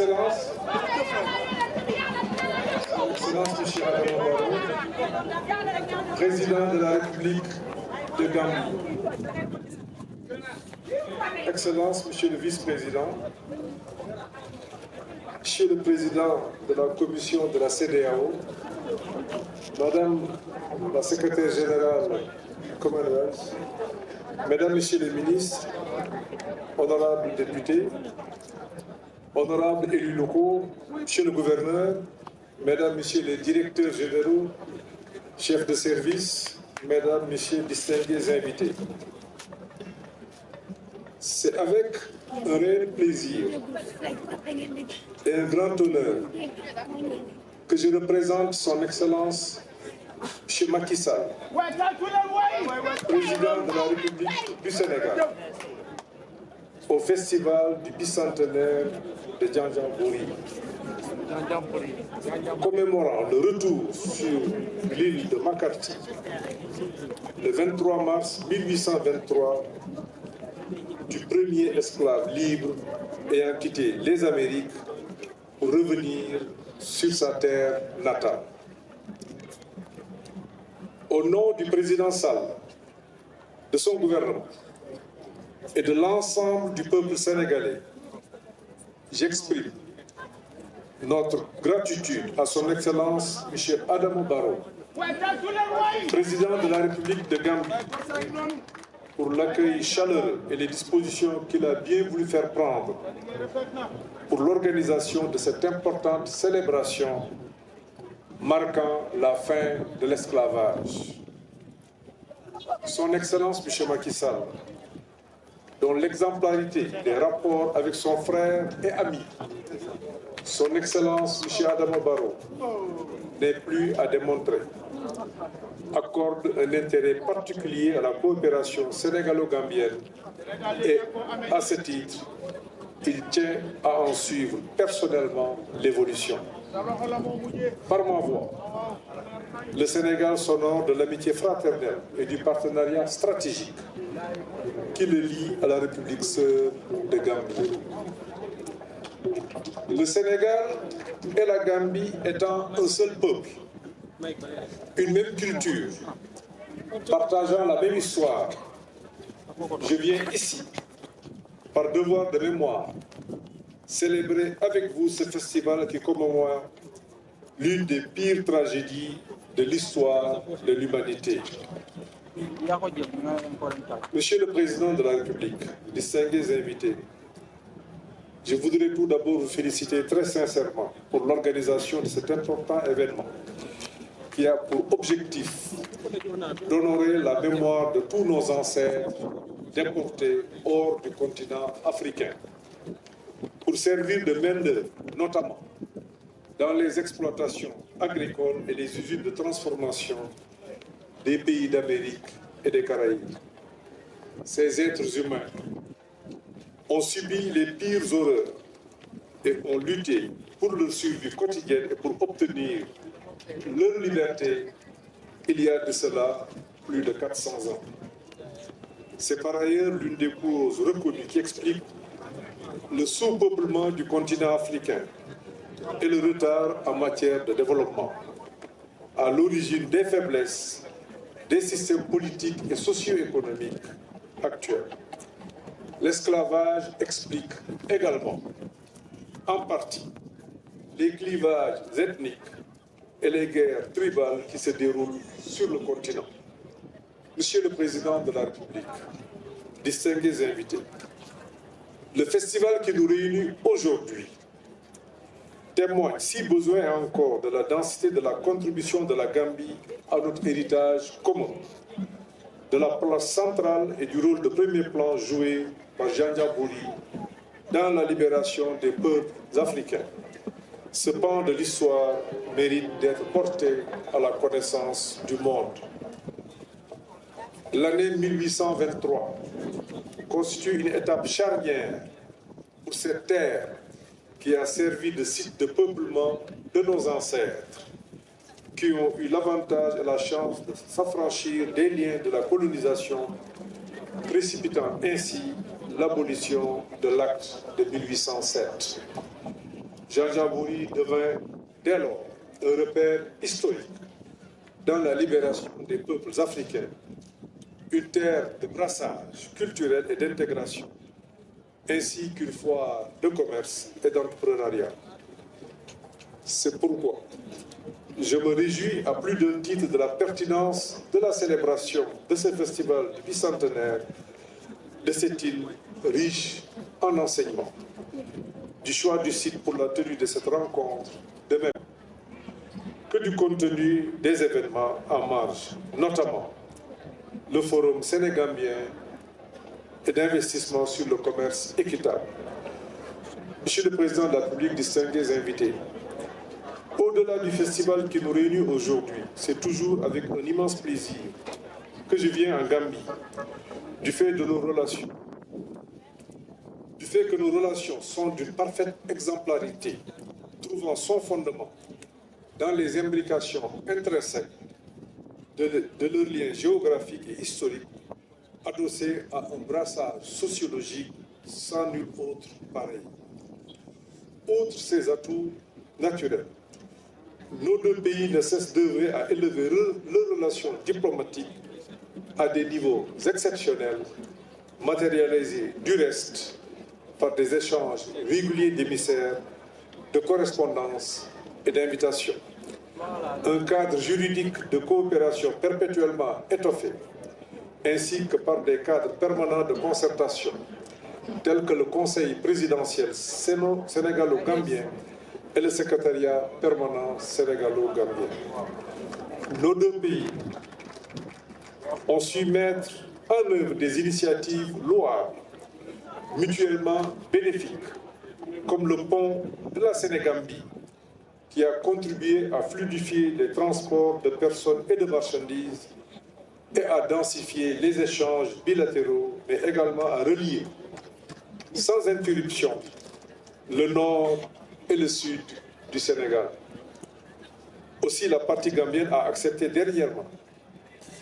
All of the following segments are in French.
Excellence, M. Adama Barrow, Président de la République de Gambie. Excellence, Monsieur le Vice-président, Monsieur le Président de la Commission de la CEDEAO, Madame la Secrétaire Générale du Commonwealth, Mesdames, Messieurs les ministres, honorables députés, honorables élus locaux, Monsieur le Gouverneur, Mesdames, Messieurs les directeurs généraux, chefs de service, Mesdames, Messieurs, distingués invités. C'est avec un réel plaisir et un grand honneur que je représente Son Excellence M. Macky Sall, Président de la République du Sénégal, au Festival du bicentenaire de Djanjanbori, commémorant le retour sur l'île de Makarti le 23 mars 1823 du premier esclave libre ayant quitté les Amériques pour revenir sur sa terre natale. Au nom du président Sall, de son gouvernement et de l'ensemble du peuple sénégalais, j'exprime notre gratitude à son Excellence M. Adama Barrow, Président de la République de Gambie, pour l'accueil chaleureux et les dispositions qu'il a bien voulu faire prendre pour l'organisation de cette importante célébration marquant la fin de l'esclavage. Son Excellence M. Macky Sall, dont l'exemplarité des rapports avec son frère et ami, Son Excellence M. Adama Barrow, n'est plus à démontrer, accorde un intérêt particulier à la coopération sénégalo-gambienne et, à ce titre, il tient à en suivre personnellement l'évolution. Par ma voix, le Sénégal s'honore de l'amitié fraternelle et du partenariat stratégique qui le lie à la République sœur de Gambie. Le Sénégal et la Gambie étant un seul peuple, une même culture, partageant la même histoire, je viens ici, par devoir de mémoire, célébrer avec vous ce festival qui commémore l'une des pires tragédies de l'histoire de l'humanité. Monsieur le Président de la République, distingués invités, je voudrais tout d'abord vous féliciter très sincèrement pour l'organisation de cet important événement qui a pour objectif d'honorer la mémoire de tous nos ancêtres déportés hors du continent africain, pour servir de main-d'œuvre, notamment dans les exploitations agricoles et les usines de transformation des pays d'Amérique et des Caraïbes. Ces êtres humains ont subi les pires horreurs et ont lutté pour leur survie quotidienne et pour obtenir leur liberté il y a de cela plus de 400 ans. C'est par ailleurs l'une des causes reconnues qui explique le sous-peuplement du continent africain et le retard en matière de développement, à l'origine des faiblesses des systèmes politiques et socio-économiques actuels. L'esclavage explique également, en partie, les clivages ethniques et les guerres tribales qui se déroulent sur le continent. Monsieur le Président de la République, distingués invités, le festival qui nous réunit aujourd'hui témoigne, si besoin est encore, de la densité de la contribution de la Gambie à notre héritage commun, de la place centrale et du rôle de premier plan joué par Djanjanbori dans la libération des peuples africains. Ce pan de l'histoire mérite d'être porté à la connaissance du monde. L'année 1823 constitue une étape charnière pour cette terre qui a servi de site de peuplement de nos ancêtres, qui ont eu l'avantage et la chance de s'affranchir des liens de la colonisation, précipitant ainsi l'abolition de l'acte de 1807. Janjanbureh devint dès lors un repère historique dans la libération des peuples africains, une terre de brassage culturel et d'intégration, ainsi qu'une foire de commerce et d'entrepreneuriat. C'est pourquoi je me réjouis à plus d'un titre de la pertinence de la célébration de ce festival du bicentenaire de cette île riche en enseignements, du choix du site pour la tenue de cette rencontre, de même que du contenu des événements en marge, notamment le forum sénégambien et d'investissement sur le commerce équitable. Monsieur le Président de la République, distingués invités, au-delà du festival qui nous réunit aujourd'hui, c'est toujours avec un immense plaisir que je viens en Gambie, du fait de nos relations, du fait que nos relations sont d'une parfaite exemplarité, trouvant son fondement dans les imbrications intrinsèques de leurs liens géographiques et historiques, adossés à un brassage sociologique sans nul autre pareil. Outre ces atouts naturels, nos deux pays ne cessent d'œuvrer à élever leurs relations diplomatiques à des niveaux exceptionnels, matérialisés du reste par des échanges réguliers d'émissaires, de correspondances et d'invitations. Un cadre juridique de coopération perpétuellement étoffé, ainsi que par des cadres permanents de concertation, tels que le Conseil présidentiel sénégalo-gambien et le secrétariat permanent sénégalo-gambien. Nos deux pays ont su mettre en œuvre des initiatives louables, mutuellement bénéfiques, comme le pont de la Sénégambie, qui a contribué à fluidifier les transports de personnes et de marchandises et à densifier les échanges bilatéraux, mais également à relier, sans interruption, le nord et le sud du Sénégal. Aussi, la partie gambienne a accepté dernièrement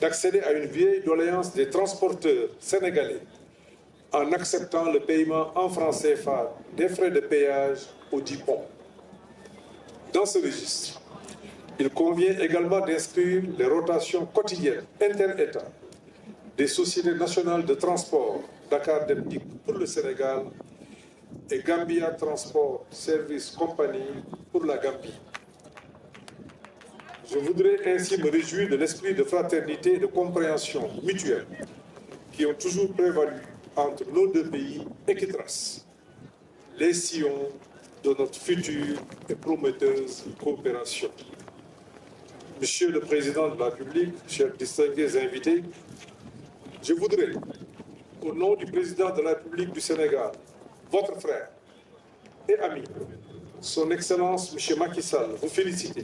d'accéder à une vieille doléance des transporteurs sénégalais en acceptant le paiement en francs CFA des frais de péage au dit pont. Dans ce registre, il convient également d'inscrire les rotations quotidiennes inter-États des sociétés nationales de transport Dakar Dem Dikk pour le Sénégal et Gambia Transport Service Company pour la Gambie. Je voudrais ainsi me réjouir de l'esprit de fraternité et de compréhension mutuelle qui ont toujours prévalu entre nos deux pays et qui tracent les sillons de notre future et prometteuse coopération. Monsieur le Président de la République, chers distingués invités, je voudrais, au nom du Président de la République du Sénégal, votre frère et ami, Son Excellence M. Macky Sall, vous féliciter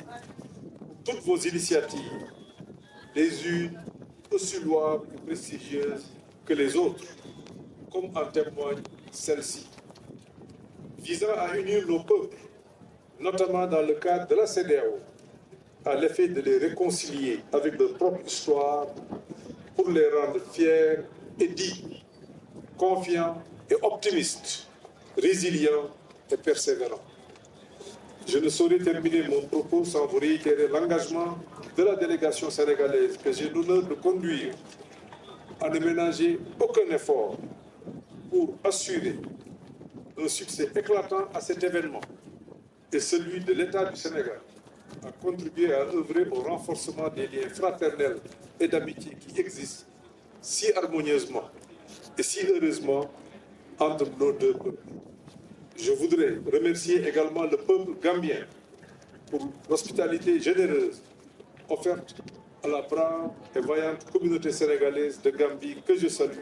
pour toutes vos initiatives, les unes aussi louables et prestigieuses que les autres, comme en témoigne celle-ci, visant à unir nos peuples, notamment dans le cadre de la CEDEAO, à l'effet de les réconcilier avec leur propre histoire pour les rendre fiers et dignes, confiants et optimistes, résilients et persévérants. Je ne saurais terminer mon propos sans vous réitérer l'engagement de la délégation sénégalaise que j'ai l'honneur de conduire à ne ménager aucun effort pour assurer un succès éclatant à cet événement et celui de l'État du Sénégal a contribué à œuvrer au renforcement des liens fraternels et d'amitié qui existent si harmonieusement et si heureusement entre nos deux peuples. Je voudrais remercier également le peuple gambien pour l'hospitalité généreuse offerte à la brave et vaillante communauté sénégalaise de Gambie que je salue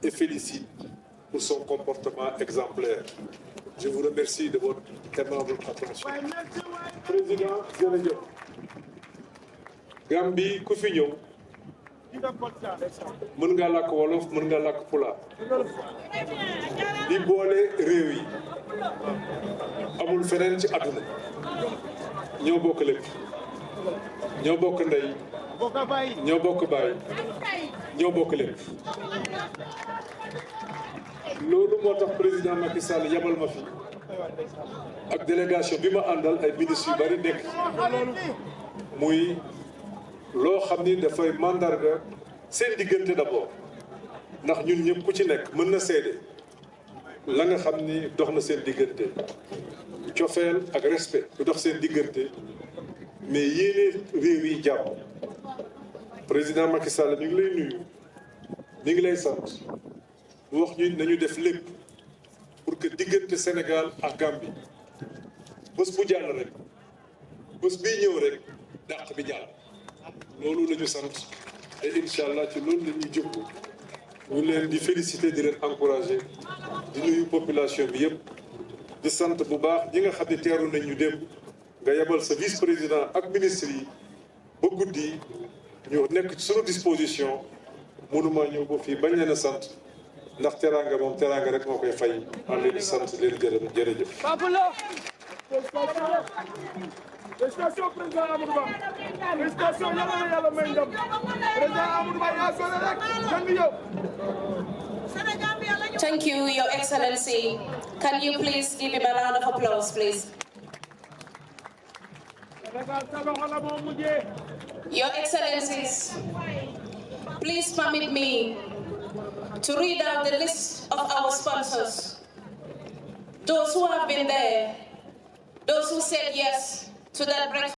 et félicite pour son comportement exemplaire. Je vous remercie de votre aimable attention. Président jërëjëf Gambie ku fi ñëw mën nga làkk wolof mën nga làkk pulaar di boole réew yi amul feneen ci àdduna ñoo bokk lépp ñoo bokk ndey ñoo bokk baay ñoo bokk lépp loolu moo tax président Macky Sall yabal ma fi ak délégation bi ma àndal ay ministres yu bari nekk muy loo xam ni dafay mandarga seen diggante d'abord ndax ñun ñëpp ku ci nekk mën na seede la nga xam ni dox na seen diggante cofeel ak respect bu dox seen diggante mais yéene réew yi jàmm président Macky Sall mi ngi lay nuyu mi ngi lay sant bu wax ñu nañu def lépp pour que diggante Sénégal ak Gambie bés bu jàll rek bés bii ñëw rek dàq bi jàll loolu la ñu sant et incha allah ci loolu la ñuy jublu ñu leen di féliciter di leen encourager di nuyu population bi yëpp di sant bu baax ñi nga xam ne teeru nañ ñu démb nga yebal sa vice président ak ministre yi ba guddi ñu nekk ci sunu disposition mënuma ñëw ba fii bañ leen a sant ndax teraanga moom teraanga rek moo koy fay maa leen di sant leen gërëm jërëjëf. Félicitations président Amadou Ba. Félicitations yàlla na yàlla may ndam. Président Amadou Ba yaa sonné rek jënd yow. Thank you, Your Excellency. Can you please give him a round of applause, please? Your Excellencies, please permit me to read out the list of our sponsors. Those who have been there, those who said yes to that breakfast.